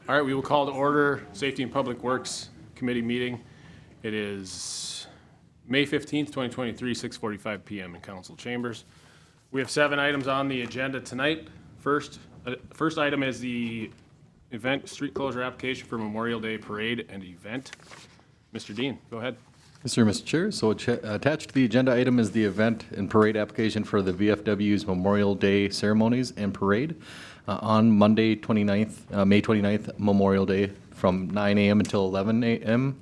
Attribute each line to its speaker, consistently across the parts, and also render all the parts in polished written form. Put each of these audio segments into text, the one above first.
Speaker 1: All right, we will call to order Safety and Public Works Committee meeting. It is May 15th, 2023, 6:45 p.m. in council chambers. We have 7 items on the agenda tonight. First item is the event street closure application for Memorial Day Parade and event. Mr. Dean, go ahead.
Speaker 2: Yes, sir, Mr. Chair. So attached to the agenda item is the event and parade application for the VFW's Memorial Day ceremonies and parade on Monday, May 29th, Memorial Day, from 9 a.m. until 11 a.m.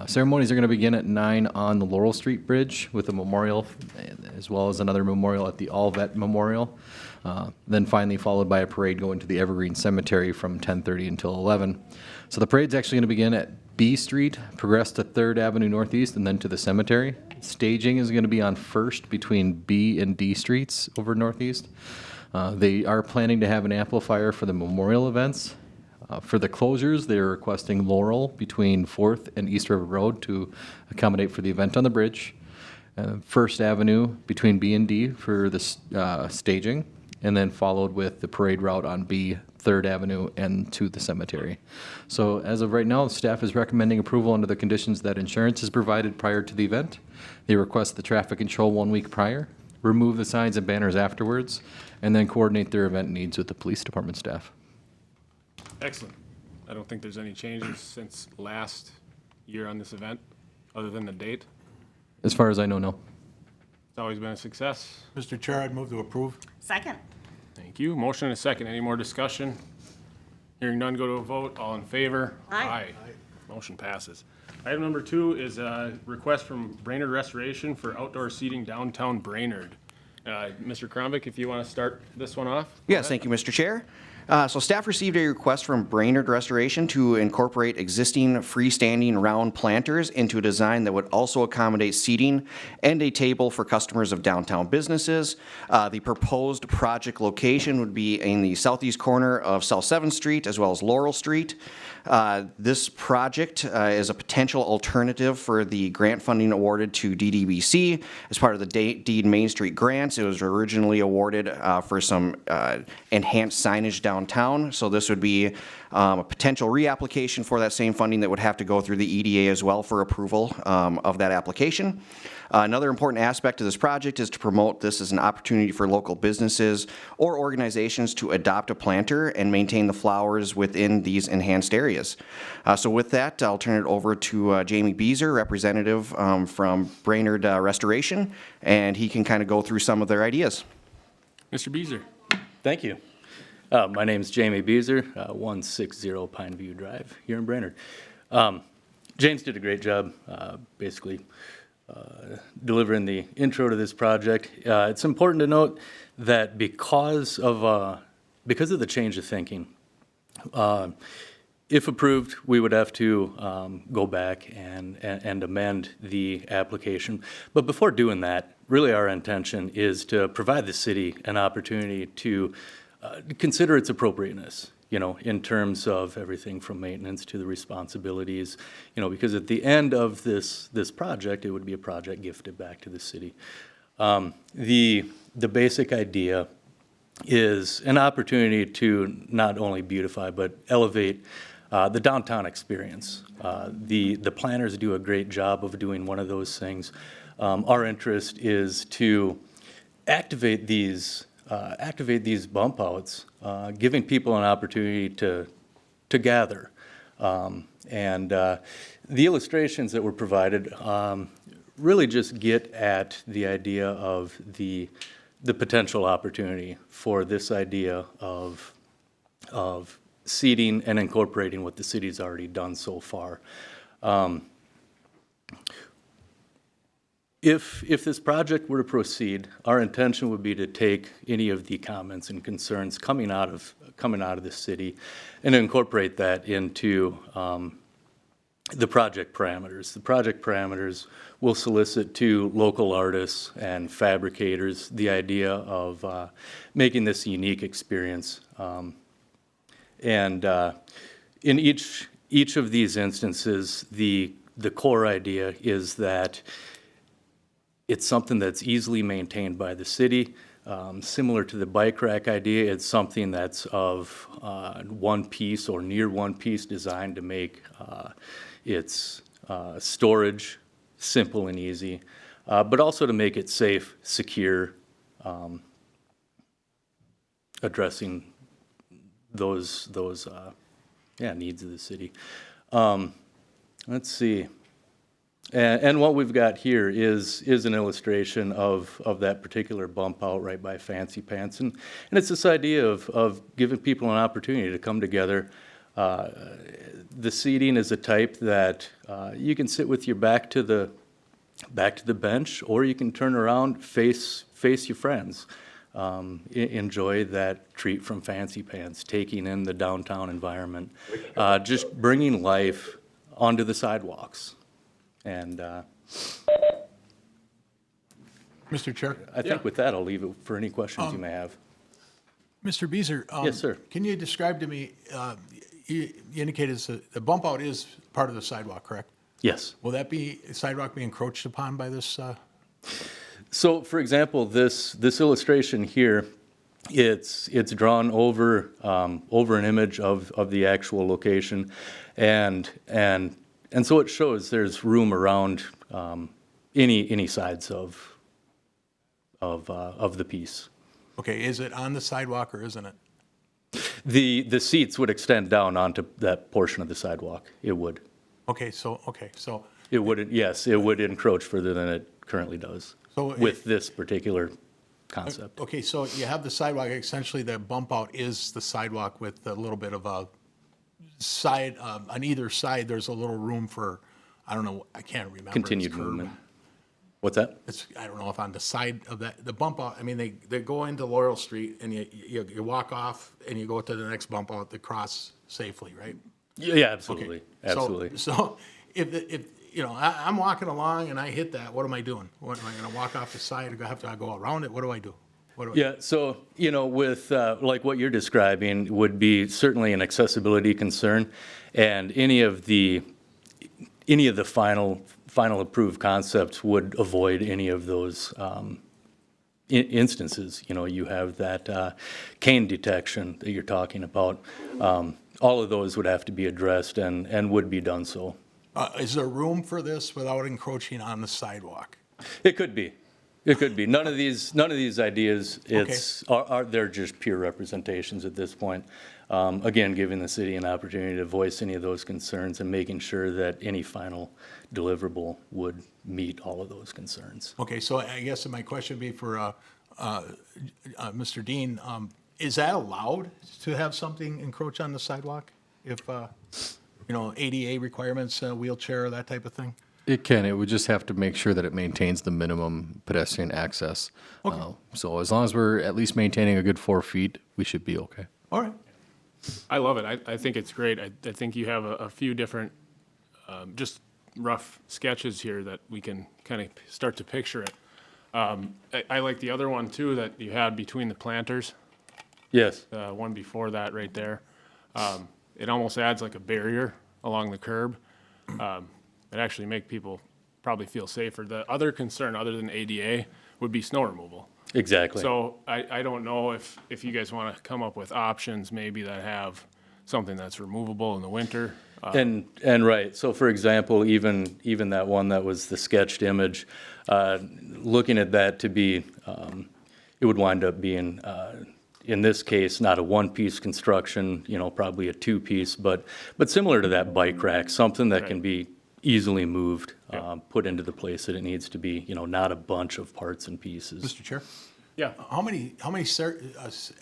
Speaker 2: Ceremonies are going to begin at 9 on the Laurel Street Bridge with a memorial, as well as another memorial at the All-Vet Memorial. Then finally followed by a parade going to the Evergreen Cemetery from 10:30 until 11. So the parade's actually going to begin at B Street, progress to 3rd Avenue Northeast, and then to the cemetery. Staging is going to be on First between B and D Streets over Northeast. They are planning to have an amplifier for the memorial events. For the closures, they're requesting Laurel between 4th and East River Road to accommodate for the event on the bridge. First Avenue between B and D for the staging, and then followed with the parade route on B, 3rd Avenue, and to the cemetery. So as of right now, staff is recommending approval under the conditions that insurance is provided prior to the event. They request the traffic control 1 week prior, remove the signs and banners afterwards, and then coordinate their event needs with the police department staff.
Speaker 1: Excellent. I don't think there's any changes since last year on this event, other than the date.
Speaker 2: As far as I know, no.
Speaker 1: It's always been a success.
Speaker 3: Mr. Chair, I'd move to approve.
Speaker 4: Second.
Speaker 1: Thank you. Motion and a second. Any more discussion? Hearing none, go to a vote. All in favor?
Speaker 4: Aye.
Speaker 1: Motion passes. Item number 2 is a request from Brainerd Restoration for outdoor seating downtown Brainerd. Mr. Krombeck, if you want to start this one off?
Speaker 5: Yes, thank you, Mr. Chair. So staff received a request from Brainerd Restoration to incorporate existing freestanding round planters into a design that would also accommodate seating and a table for customers of downtown businesses. The proposed project location would be in the southeast corner of South 7th Street as well as Laurel Street. This project is a potential alternative for the grant funding awarded to DDBC as part of the Deed Main Street grants. It was originally awarded for some enhanced signage downtown, so this would be a potential reapplication for that same funding that would have to go through the EDA as well for approval of that application. Another important aspect of this project is to promote this as an opportunity for local businesses or organizations to adopt a planter and maintain the flowers within these enhanced areas. So with that, I'll turn it over to Jamie Beezer, representative from Brainerd Restoration, and he can kind of go through some of their ideas.
Speaker 1: Mr. Beezer.
Speaker 6: Thank you. My name is Jamie Beezer, 160 Pineview Drive here in Brainerd. James did a great job basically delivering the intro to this project. It's important to note that because of the change of thinking, if approved, we would have to go back and amend the application. But before doing that, really our intention is to provide the city an opportunity to consider its appropriateness, in terms of everything from maintenance to the responsibilities, because at the end of this project, it would be a project gifted back to the city. The basic idea is an opportunity to not only beautify but elevate the downtown experience. The planners do a great job of doing one of those things. Our interest is to activate these bump outs, giving people an opportunity to gather. And the illustrations that were provided really just get at the idea of the potential opportunity for this idea of seeding and incorporating what the city's already done so far. If this project were to proceed, our intention would be to take any of the comments and concerns coming out of the city and incorporate that into the project parameters. The project parameters will solicit to local artists and fabricators the idea of making this a unique experience. And in each of these instances, the core idea is that it's something that's easily maintained by the city. similar to the bike rack idea, it's something that's of one piece or near one piece, designed to make its storage simple and easy, but also to make it safe, secure, addressing those needs of the city. Let's see. And what we've got here is an illustration of that particular bump out right by Fancy Pants. And it's this idea of giving people an opportunity to come together. The seating is a type that you can sit with your back to the bench, or you can turn around, face your friends. Enjoy that treat from Fancy Pants, taking in the downtown environment, just bringing life onto the sidewalks. And
Speaker 3: Mr. Chair?
Speaker 6: I think with that, I'll leave it for any questions you may have.
Speaker 3: Mr. Beazer?
Speaker 6: Yes, sir.
Speaker 3: Can you describe to me, you indicated the bump out is part of the sidewalk, correct?
Speaker 6: Yes.
Speaker 3: Will that sidewalk be encroached upon by this?
Speaker 6: So, for example, this illustration here, it's drawn over an image of the actual location, and so it shows there's room around any sides of the piece.
Speaker 3: Okay, is it on the sidewalk or isn't it?
Speaker 6: The seats would extend down onto that portion of the sidewalk. It would.
Speaker 3: Okay, so.
Speaker 6: It wouldn't. Yes, it would encroach further than it currently does with this particular concept.
Speaker 3: Okay, so you have the sidewalk, essentially the bump out is the sidewalk with a little bit of a side, on either side, there's a little room for, I don't know, I can't remember.
Speaker 6: Continued
Speaker 3: It's curved.
Speaker 6: movement. What's that?
Speaker 3: I don't know if on the side of the bump out, I mean, they go into Laurel Street and you walk off and you go to the next bump out to cross safely, right?
Speaker 6: Yeah, absolutely.
Speaker 3: Okay.
Speaker 6: Absolutely.
Speaker 3: So if I'm walking along and I hit that, what am I doing? What am I gonna walk off the side or have to go around it? What do I do?
Speaker 6: Yeah, so, with, like what you're describing would be certainly an accessibility concern, and any of the final approved concepts would avoid any of those instances. You have that cane detection that you're talking about. All of those would have to be addressed and would be done so.
Speaker 3: Is there room for this without encroaching on the sidewalk?
Speaker 6: It could be. It could be. None of these ideas, they're just pure representations at this point. Again, giving the city an opportunity to voice any of those concerns and making sure that any final deliverable would meet all of those concerns.
Speaker 3: Okay, so I guess my question would be for Mr. Dean, is that allowed to have something encroach on the sidewalk? If, ADA requirements, wheelchair, that type of thing?
Speaker 2: It can. It would just have to make sure that it maintains the minimum pedestrian access. So as long as we're at least maintaining a good 4 feet, we should be okay.
Speaker 3: All right.
Speaker 1: I love it. I think it's great. I think you have a few different, just rough sketches here that we can kind of start to picture it. I like the other one too that you had between the planters,
Speaker 6: Yes.
Speaker 1: one before that right there. It almost adds like a barrier along the curb. It actually make people probably feel safer. The other concern, other than ADA, would be snow removal.
Speaker 6: Exactly.
Speaker 1: So I don't know if you guys want to come up with options maybe that have something that's removable in the winter.
Speaker 6: And right, so for example, even that one that was the sketched image, looking at that to be, it would wind up being, in this case, not a one-piece construction, probably a two-piece, but similar to that bike rack, something that can be easily moved, put into the place that it needs to be, not a bunch of parts and pieces.
Speaker 3: Mr. Chair?
Speaker 1: Yeah.
Speaker 3: How many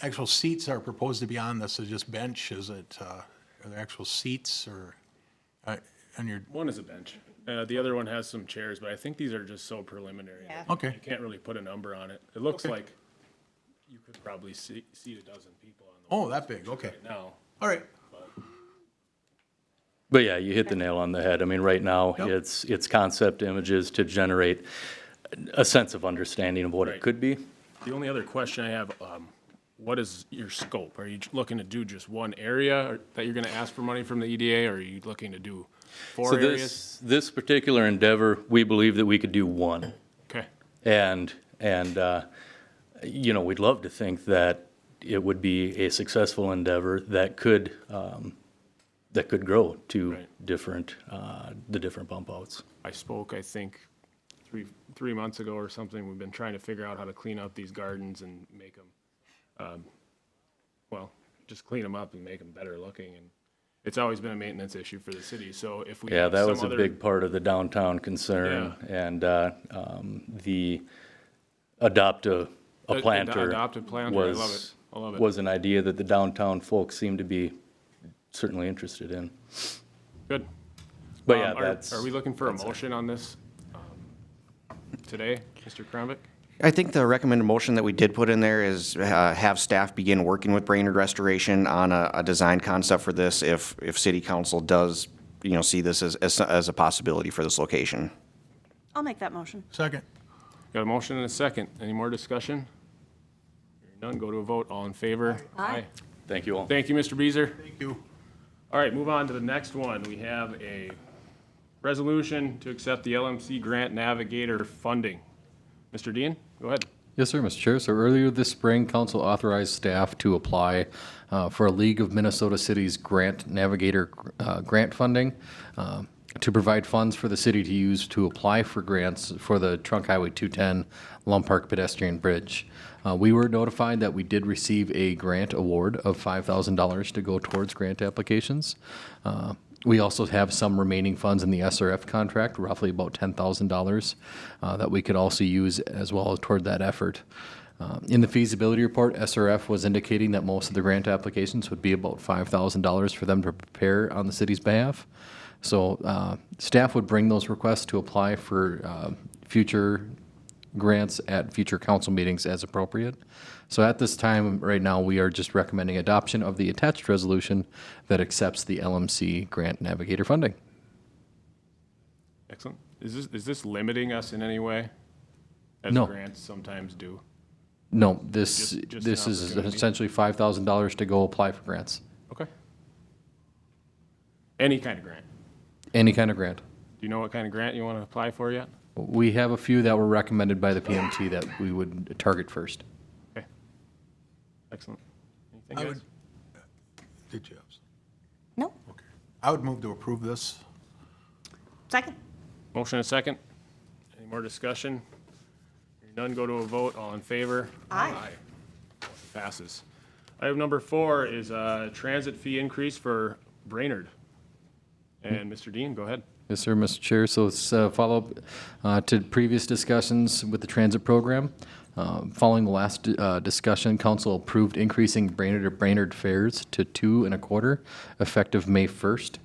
Speaker 3: actual seats are proposed to be on this? Is it just bench? Is it, are there actual seats or, on your,
Speaker 1: One is a bench. The other one has some chairs, but I think these are just so preliminary.
Speaker 4: Yeah.
Speaker 3: okay.
Speaker 1: You can't really put a number on it. It looks
Speaker 3: Okay.
Speaker 1: like you could probably seat a dozen people on the
Speaker 3: Oh, that big, okay.
Speaker 1: right now.
Speaker 3: All right.
Speaker 6: But yeah, you hit the nail on the head. I mean, right now,
Speaker 3: Yep.
Speaker 6: it's concept images to generate a sense of understanding of what
Speaker 1: Right.
Speaker 6: it could be.
Speaker 1: The only other question I have, what is your scope? Are you looking to do just one area that you're going to ask for money from the EDA, or are you looking to do four
Speaker 6: So
Speaker 1: areas?
Speaker 6: this particular endeavor, we believe that we could do one.
Speaker 1: Okay.
Speaker 6: And we'd love to think that it would be a successful endeavor that could grow to
Speaker 1: Right.
Speaker 6: the different bump outs.
Speaker 1: I spoke, I think, three months ago or something. We've been trying to figure out how to clean out these gardens and make them, just clean them up and make them better looking. And it's always been a maintenance issue for the city. So if we
Speaker 6: Yeah,
Speaker 1: have
Speaker 6: that
Speaker 1: some
Speaker 6: was a
Speaker 1: other-
Speaker 6: big part of the downtown concern, and the adopt a planter.
Speaker 1: Adopted planter, I love it. I love it.
Speaker 6: Was an idea that the downtown folks seemed to be certainly interested in.
Speaker 1: Good.
Speaker 6: But yeah,
Speaker 1: Are we looking for a motion on this today, Mr. Kronvik?
Speaker 5: I think the recommended motion that we did put in there is have staff begin working with Brainerd Restoration on a design concept for this if city council does, see this as a possibility for this location.
Speaker 4: I'll make that motion.
Speaker 3: Second.
Speaker 1: Got a motion and a second. Any more discussion? Hearing none, go to a vote. All in favor?
Speaker 4: Aye.
Speaker 6: Thank you all.
Speaker 1: Thank you, Mr. Beazer.
Speaker 3: Thank you.
Speaker 1: All right, move on to the next one. We have a resolution to accept the LMC Grant Navigator funding. Mr. Dean, go ahead.
Speaker 2: Yes, sir, Mr. Chair. So earlier this spring, council authorized staff to apply for a League of Minnesota Cities Grant Navigator grant funding to provide funds for the city to use to apply for grants for the Trunk Highway 210 Lum Park pedestrian bridge. We were notified that we did receive a grant award of $5,000 to go towards grant applications. We also have some remaining funds in the SRF contract, roughly about $10,000, that we could also use as well toward that effort. In the feasibility report, SRF was indicating that most of the grant applications would be about $5,000 for them to prepare on the city's behalf. So staff would bring those requests to apply for future grants at future council meetings as appropriate. So at this time, right now, we are just recommending adoption of the attached resolution that accepts the LMC Grant Navigator funding.
Speaker 1: Excellent. Is this limiting us in any way? As
Speaker 2: No.
Speaker 1: grants sometimes do.
Speaker 2: No, this
Speaker 1: Just
Speaker 2: this
Speaker 1: an
Speaker 2: is
Speaker 1: opportunity.
Speaker 2: essentially $5,000 to go apply for grants.
Speaker 1: Okay. Any kind of grant.
Speaker 2: Any kind of grant.
Speaker 1: Do you know what kind of grant you want to apply for yet?
Speaker 2: We have a few that were recommended by the PMT that we would target first.
Speaker 1: Okay. Excellent.
Speaker 3: I
Speaker 1: Anything
Speaker 3: would,
Speaker 1: guys?
Speaker 3: did you have?
Speaker 4: No.
Speaker 3: Okay. I would move to approve this.
Speaker 4: Second.
Speaker 1: Motion and a second. Any more discussion? Hearing none, go to a vote. All in favor?
Speaker 4: Aye.
Speaker 1: Motion passes. Item number 4 is a transit fee increase for Brainerd. And Mr. Dean, go ahead.
Speaker 2: Yes, sir, Mr. Chair. So it's a follow-up to previous discussions with the transit program. Following the last discussion, council approved increasing Brainerd fares to $2.25 effective May 1st.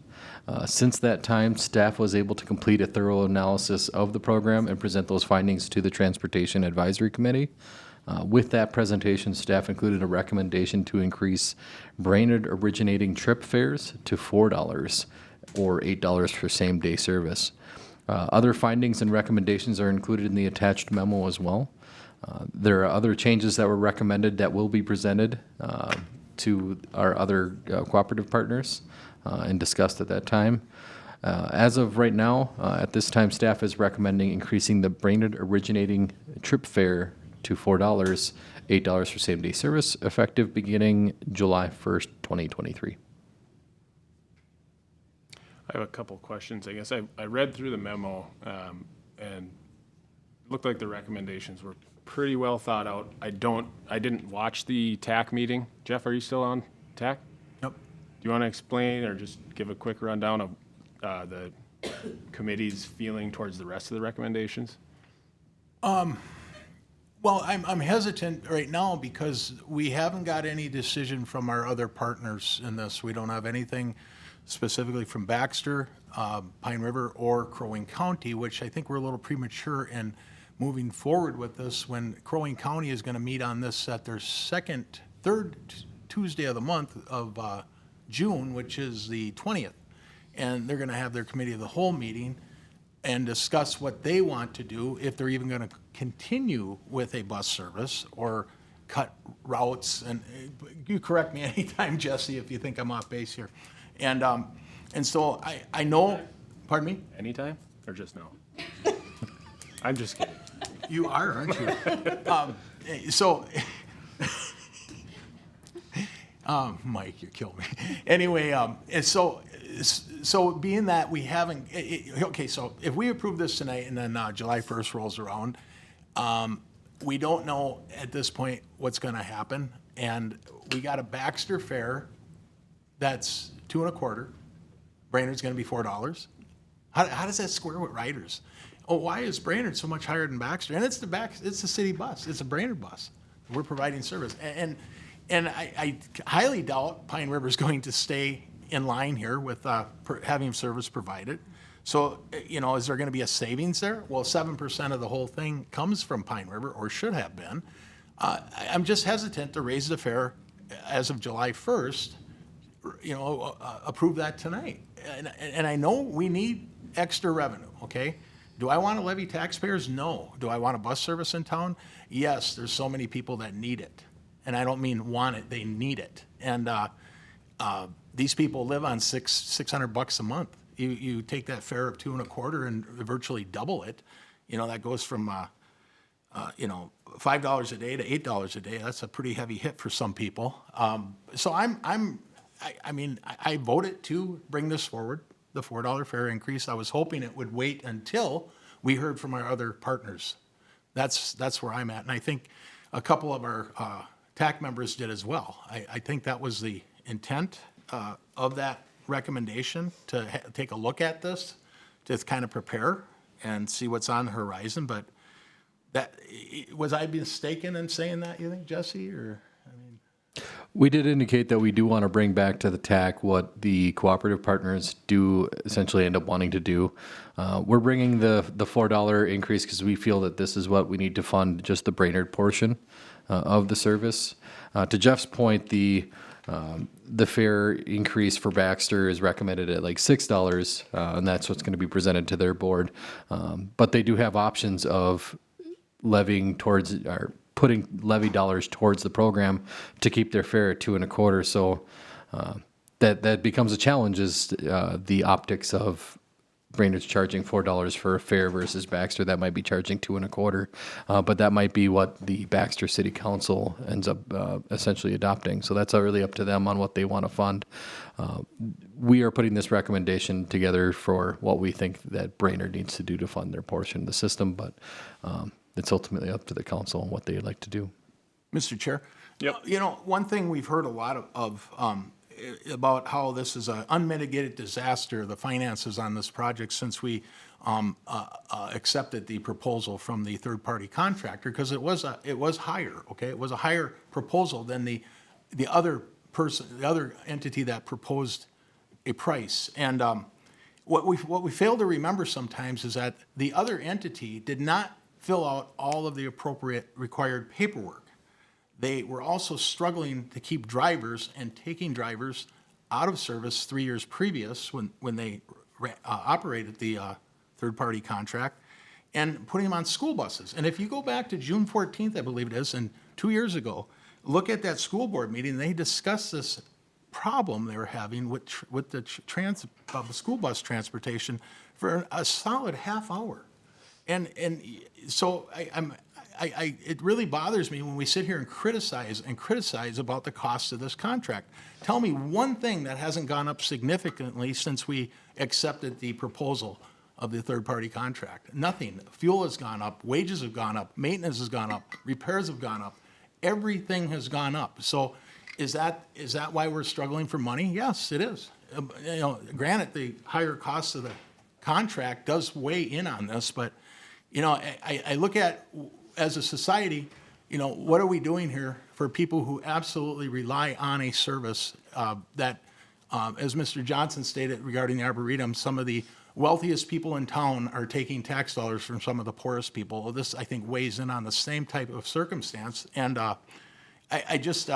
Speaker 2: Since that time, staff was able to complete a thorough analysis of the program and present those findings to the Transportation Advisory Committee. With that presentation, staff included a recommendation to increase Brainerd originating trip fares to $4 or $8 for same-day service. Other findings and recommendations are included in the attached memo as well. There are other changes that were recommended that will be presented to our other cooperative partners and discussed at that time. As of right now, at this time, staff is recommending increasing the Brainerd originating trip fare to $4, $8 for same-day service, effective beginning July 1st, 2023.
Speaker 1: I have a couple questions. I guess I read through the memo, and it looked like the recommendations were pretty well thought out. I didn't watch the TAC meeting. Jeff, are you still on TAC?
Speaker 3: Yep.
Speaker 1: Do you want to explain or just give a quick rundown of the committee's feeling towards the rest of the recommendations?
Speaker 3: Well, I'm hesitant right now because we haven't got any decision from our other partners in this. We don't have anything specifically from Baxter, Pine River, or Crow Wing County, which I think we're a little premature in moving forward with this when Crow Wing County is going to meet on this at their third Tuesday of the month of June, which is the 20th. And they're going to have their committee of the whole meeting and discuss what they want to do, if they're even going to continue with a bus service or cut routes. And you correct me anytime, Jesse, if you think I'm off base here. And so I know, pardon me?
Speaker 1: Anytime or just now? I'm just kidding.
Speaker 3: You are, aren't you? so, Mike, you killed me. Anyway, and so being that we haven't, okay, so if we approve this tonight and then July 1st rolls around, we don't know at this point what's going to happen. And we got a Baxter fare that's $2.25. Brainerd's going to be $4. How does that square with Riders? Oh, why is Brainerd so much higher than Baxter? And it's the city bus. It's a Brainerd bus. We're providing service. And I highly doubt Pine River is going to stay in line here with having service provided. So, is there going to be a savings there? Well, 7% of the whole thing comes from Pine River, or should have been. I'm just hesitant to raise the fare as of July 1st, approve that tonight. And I know we need extra revenue, okay? Do I want to levy taxpayers? No. Do I want a bus service in town? Yes, there's so many people that need it. And I don't mean want it, they need it. And these people live on $600 a month. You take that fare of $2.25 and virtually double it. That goes from $5 a day to $8 a day. That's a pretty heavy hit for some people. So I voted to bring this forward, the $4 fare increase. I was hoping it would wait until we heard from our other partners. That's where I'm at. And I think a couple of our TAC members did as well. I think that was the intent of that recommendation, to take a look at this, to kind of prepare and see what's on the horizon. But was I mistaken in saying that, you think, Jesse? Or
Speaker 2: We did indicate that we do want to bring back to the TAC what the cooperative partners do essentially end up wanting to do. We're bringing the $4 increase because we feel that this is what we need to fund just the Brainerd portion of the service. To Jeff's point, the fare increase for Baxter is recommended at like $6, and that's what's going to be presented to their board. But they do have options of levying towards, or putting levy dollars towards the program to keep their fare at $2.25. So that becomes a challenge, is the optics of Brainerd's charging $4 for a fare versus Baxter that might be charging $2.25. But that might be what the Baxter City Council ends up essentially adopting. So that's really up to them on what they want to fund. We are putting this recommendation together for what we think that Brainerd needs to do to fund their portion of the system, but it's ultimately up to the council and what they'd like to do.
Speaker 3: Mr. Chair?
Speaker 1: Yep.
Speaker 3: One thing we've heard a lot of about how this is an unmitigated disaster, the finances on this project, since we accepted the proposal from the third-party contractor, because it was higher, okay? It was a higher proposal than the other entity that proposed a price. And what we fail to remember sometimes is that the other entity did not fill out all of the appropriate required paperwork. They were also struggling to keep drivers and taking drivers out of service 3 years previous when they operated the third-party contract, and putting them on school buses. And if you go back to June 14th, I believe it is, and 2 years ago, look at that school board meeting. They discussed this problem they were having with the school bus transportation for a solid half hour. And so it really bothers me when we sit here and criticize about the cost of this contract. Tell me one thing that hasn't gone up significantly since we accepted the proposal of the third-party contract. Nothing. Fuel has gone up, wages have gone up, maintenance has gone up, repairs have gone up. Everything has gone up. So is that why we're struggling for money? Yes, it is. Granted, the higher cost of the contract does weigh in on this, but I look at, as a society, what are we doing here for people who absolutely rely on a service that, as Mr. Johnson stated regarding the Arboretum, some of the wealthiest people in town are taking tax dollars from some of the poorest people. Well, this, I think, weighs in on the same type of circumstance. And I just,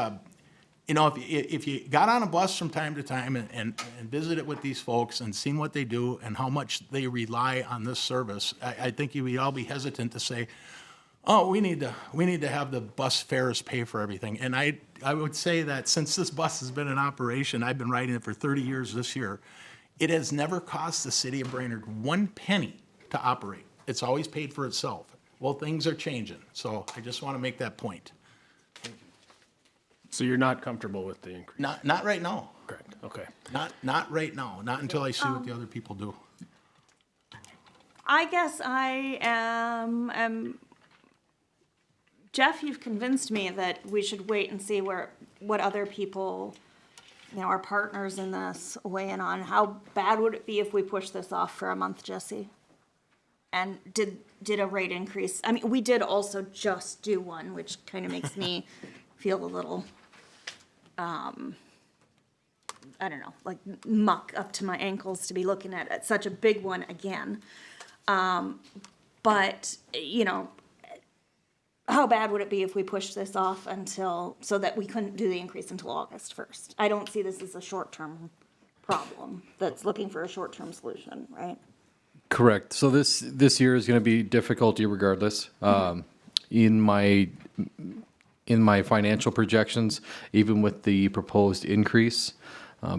Speaker 3: if you got on a bus from time to time and visited with these folks and seen what they do and how much they rely on this service, I think you would all be hesitant to say, oh, we need to have the bus fares pay for everything. And I would say that since this bus has been in operation, I've been riding it for 30 years this year, it has never cost the city of Brainerd 1 penny to operate. It's always paid for itself. Well, things are changing, so I just want to make that point.
Speaker 1: So you're not comfortable with the increase?
Speaker 3: Not right now.
Speaker 1: Correct, okay.
Speaker 3: Not right now, not until I see what the other people do.
Speaker 4: I guess I am, Jeff, you've convinced me that we should wait and see what other people, our partners in this weigh in on. How bad would it be if we push this off for a month, Jesse? And did a rate increase? I mean, we did also just do one, which kind of makes me feel a little, I don't know, like muck up to my ankles to be looking at such a big one again. But, how bad would it be if we pushed this off so that we couldn't do the increase until August 1st? I don't see this as a short-term problem that's looking for a short-term solution, right?
Speaker 2: Correct. So this year is going to be difficulty regardless. In my financial projections, even with the proposed increase,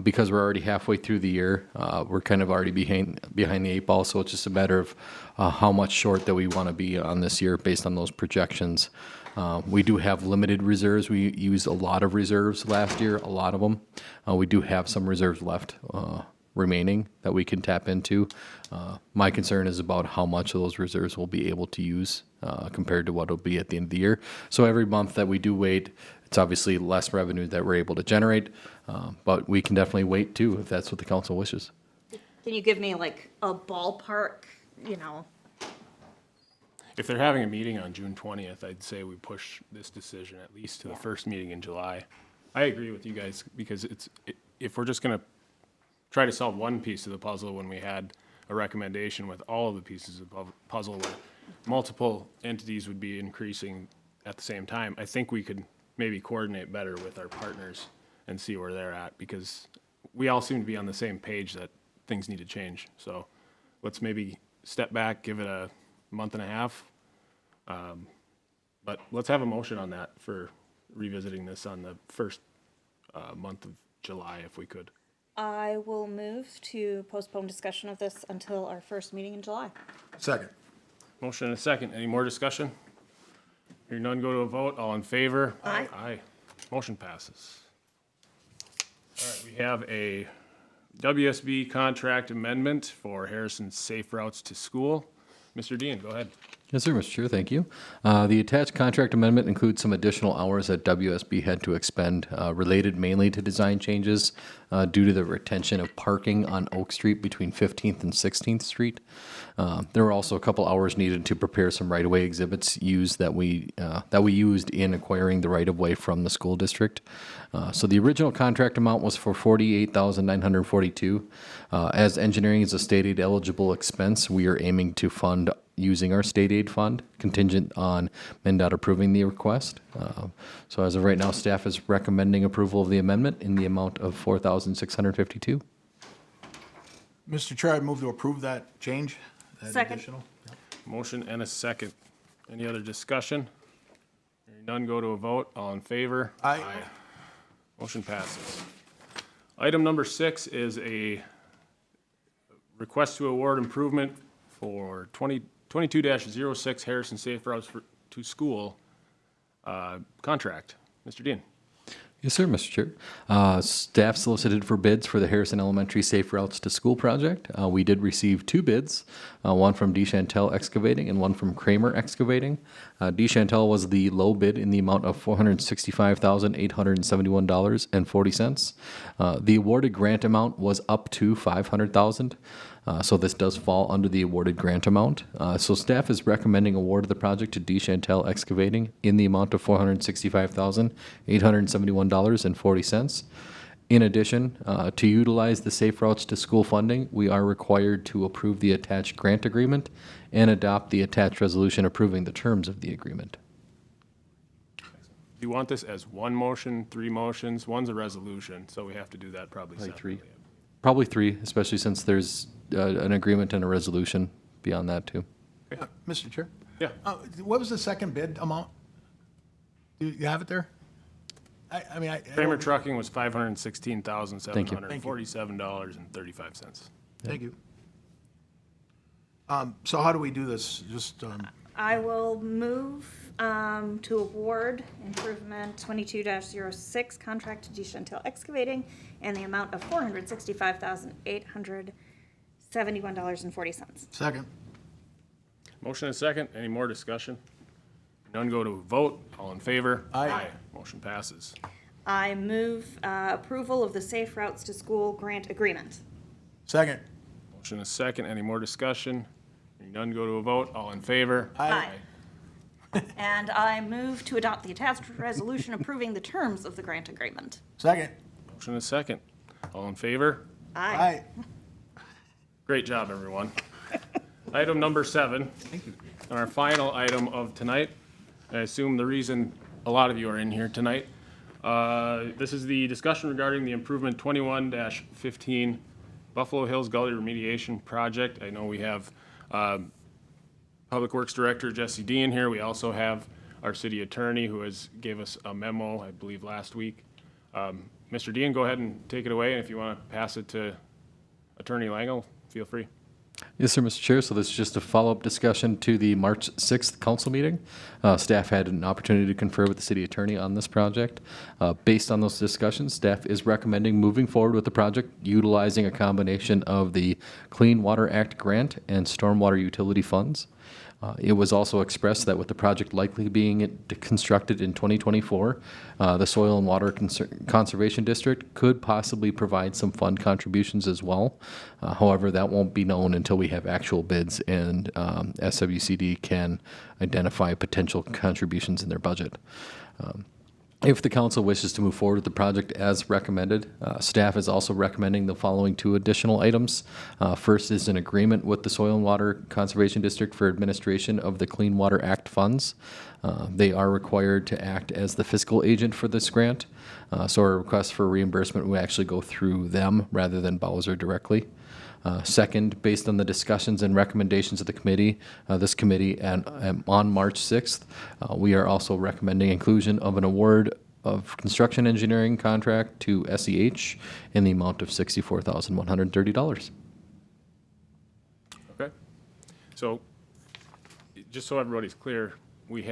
Speaker 2: because we're already halfway through the year, we're kind of already behind the eight ball. So it's just a matter of how much short that we want to be on this year based on those projections. We do have limited reserves. We used a lot of reserves last year, a lot of them. We do have some reserves left remaining that we can tap into. My concern is about how much of those reserves we'll be able to use compared to what it'll be at the end of the year. So every month that we do wait, it's obviously less revenue that we're able to generate, but we can definitely wait too if that's what the council wishes.
Speaker 4: Can you give me like a ballpark,
Speaker 1: If they're having a meeting on June 20th, I'd say we push this decision at least to the first meeting in July. I agree with you guys, because if we're just gonna try to solve one piece of the puzzle when we had a recommendation with all of the pieces of the puzzle where multiple entities would be increasing at the same time, I think we could maybe coordinate better with our partners and see where they're at, because we all seem to be on the same page that things need to change. So let's maybe step back, give it a month and a half. But let's have a motion on that for revisiting this on the first month of July, if we could.
Speaker 4: I will move to postpone discussion of this until our first meeting in July.
Speaker 3: Second.
Speaker 1: Motion and a second. Any more discussion? Hearing none, go to a vote. All in favor?
Speaker 4: Aye.
Speaker 1: Aye. Motion passes. All right, we have a WSB contract amendment for Harrison Safe Routes to School. Mr. Dean, go ahead.
Speaker 2: Yes, sir, Mr. Chair, thank you. The attached contract amendment includes some additional hours that WSB had to expend, related mainly to design changes due to the retention of parking on Oak Street between 15th and 16th Street. There were also a couple hours needed to prepare some right-of-way exhibits that we used in acquiring the right-of-way from the school district. So the original contract amount was for $48,942. As engineering is a state aid eligible expense, we are aiming to fund using our state aid fund, contingent on MnDOT approving the request. So as of right now, staff is recommending approval of the amendment in the amount of $4,652.
Speaker 3: Mr. Chair, I move to approve that change. That
Speaker 4: Second.
Speaker 3: additional. Yep.
Speaker 1: Motion and a second. Any other discussion? Hearing none, go to a vote. All in favor?
Speaker 3: Aye.
Speaker 1: Motion passes. Item number 6 is a request to award improvement for 22-06 Harrison Safe Routes to School contract. Mr. Dean.
Speaker 2: Yes, sir, Mr. Chair. Staff solicited for bids for the Harrison Elementary Safe Routes to School project. We did receive 2 bids, one from DeChantel Excavating and one from Kramer Excavating. DeChantel was the low bid in the amount of $465,871.40. The awarded grant amount was up to $500,000. So this does fall under the awarded grant amount. So staff is recommending award of the project to DeChantel Excavating in the amount of $465,871.40. In addition, to utilize the Safe Routes to School funding, we are required to approve the attached grant agreement and adopt the attached resolution approving the terms of the agreement.
Speaker 1: Do you want this as one motion, 3 motions? One's a resolution, so we have to do that probably separately.
Speaker 2: Probably 3, especially since there's an agreement and a resolution beyond that too.
Speaker 3: Mr. Chair?
Speaker 1: Yeah.
Speaker 3: What was the second bid amount? Do you have it there? I mean,
Speaker 1: Kramer Trucking was $516,747.35.
Speaker 3: Thank you. So how do we do this? Just,
Speaker 4: I will move to award improvement 22-06 contract to Dechantel Excavating in the amount of $465,871.40.
Speaker 3: Second.
Speaker 1: Motion and second. Any more discussion? None, go to a vote. All in favor?
Speaker 3: Aye.
Speaker 1: Motion passes.
Speaker 4: I move approval of the Safe Routes to School grant agreement.
Speaker 3: Second.
Speaker 1: Motion is second. Any more discussion? Hearing none, go to a vote. All in favor?
Speaker 4: Aye. And I move to adopt the attached resolution approving the terms of the grant agreement.
Speaker 3: Second.
Speaker 1: Motion is second. All in favor?
Speaker 3: Aye.
Speaker 1: Great job, everyone. Item number 7.
Speaker 3: Thank you.
Speaker 1: And our final item of tonight. I assume the reason a lot of you are in here tonight. This is the discussion regarding the improvement 21-15 Buffalo Hills Gully Remediation Project. I know we have Public Works Director Jesse Dean here. We also have our city attorney who gave us a memo, I believe, last week. Mr. Dean, go ahead and take it away, and if you want to pass it to Attorney Langell, feel free.
Speaker 2: Yes, sir, Mr. Chair. So this is just a follow-up discussion to the March 6th council meeting. Staff had an opportunity to confer with the city attorney on this project. Based on those discussions, staff is recommending moving forward with the project utilizing a combination of the Clean Water Act grant and stormwater utility funds. It was also expressed that with the project likely being constructed in 2024, the Soil and Water Conservation District could possibly provide some fund contributions as well. However, that won't be known until we have actual bids and SWCD can identify potential contributions in their budget. If the council wishes to move forward with the project as recommended, staff is also recommending the following 2 additional items. First is an agreement with the Soil and Water Conservation District for administration of the Clean Water Act funds. They are required to act as the fiscal agent for this grant, so our request for reimbursement will actually go through them rather than Bowser directly. Second, based on the discussions and recommendations of the committee, this committee, and on March 6th, we are also recommending inclusion of an award of construction engineering contract to SEH in the amount of $64,130.
Speaker 1: Okay. So, just so everybody's clear, we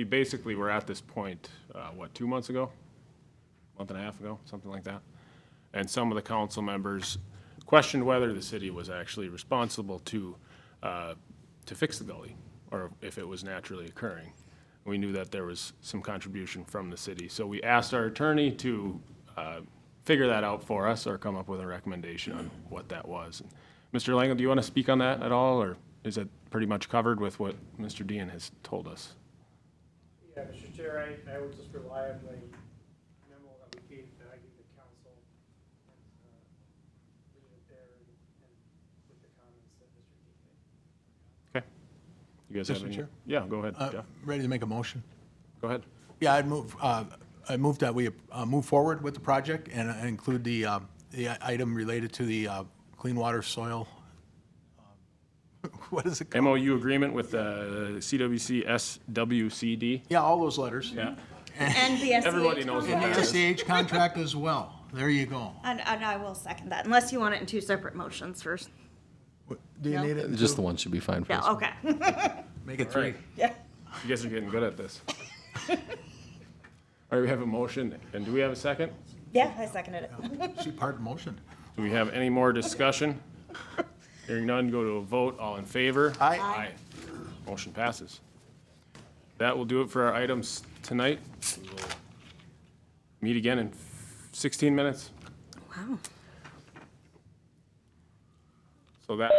Speaker 1: basically were at this point, 2 months ago? Month and a half ago, something like that? And some of the council members questioned whether the city was actually responsible to fix the gully, or if it was naturally occurring. We knew that there was some contribution from the city, so we asked our attorney to figure that out for us or come up with a recommendation on what that was. And Mr. Langell, do you want to speak on that at all, or is it pretty much covered with what Mr. Dean has told us?
Speaker 7: Yeah, Mr. Chair, I would just rely on the memo that I gave the council and leave it there and with the comments that Mr. Dean made.
Speaker 1: Okay. You guys have
Speaker 3: Mr.
Speaker 1: any?
Speaker 3: Chair?
Speaker 1: Yeah, go ahead, Jeff.
Speaker 3: Ready to make a motion?
Speaker 1: Go ahead.
Speaker 3: Yeah, I move that we move forward with the project and include the item related to the clean water soil. What is it called?
Speaker 1: MOU agreement with CWC SWCD.
Speaker 3: Yeah, all those letters.
Speaker 1: Yeah.
Speaker 4: And the SEH
Speaker 1: Everybody knows what
Speaker 3: And
Speaker 1: that
Speaker 3: the
Speaker 1: is.
Speaker 3: SEH contract as well. There you go.
Speaker 4: And I will second that, unless you want it in 2 separate motions first.
Speaker 3: Do you
Speaker 4: No.
Speaker 3: need it? in
Speaker 2: Just
Speaker 3: two?
Speaker 2: the one should be fine for
Speaker 4: Yeah,
Speaker 2: us.
Speaker 4: okay.
Speaker 3: Make it 3.
Speaker 1: Right.
Speaker 4: Yeah.
Speaker 1: You guys are getting good at this. All right, we have a motion, and do we have a second?
Speaker 4: Yeah, I seconded it.
Speaker 3: She part motion.
Speaker 1: Do we have any more discussion? Hearing none, go to a vote. All in favor?
Speaker 3: Aye.
Speaker 1: Aye. Motion passes. That will do it for our items tonight. We will meet again in 16 minutes.
Speaker 4: Wow.
Speaker 1: So that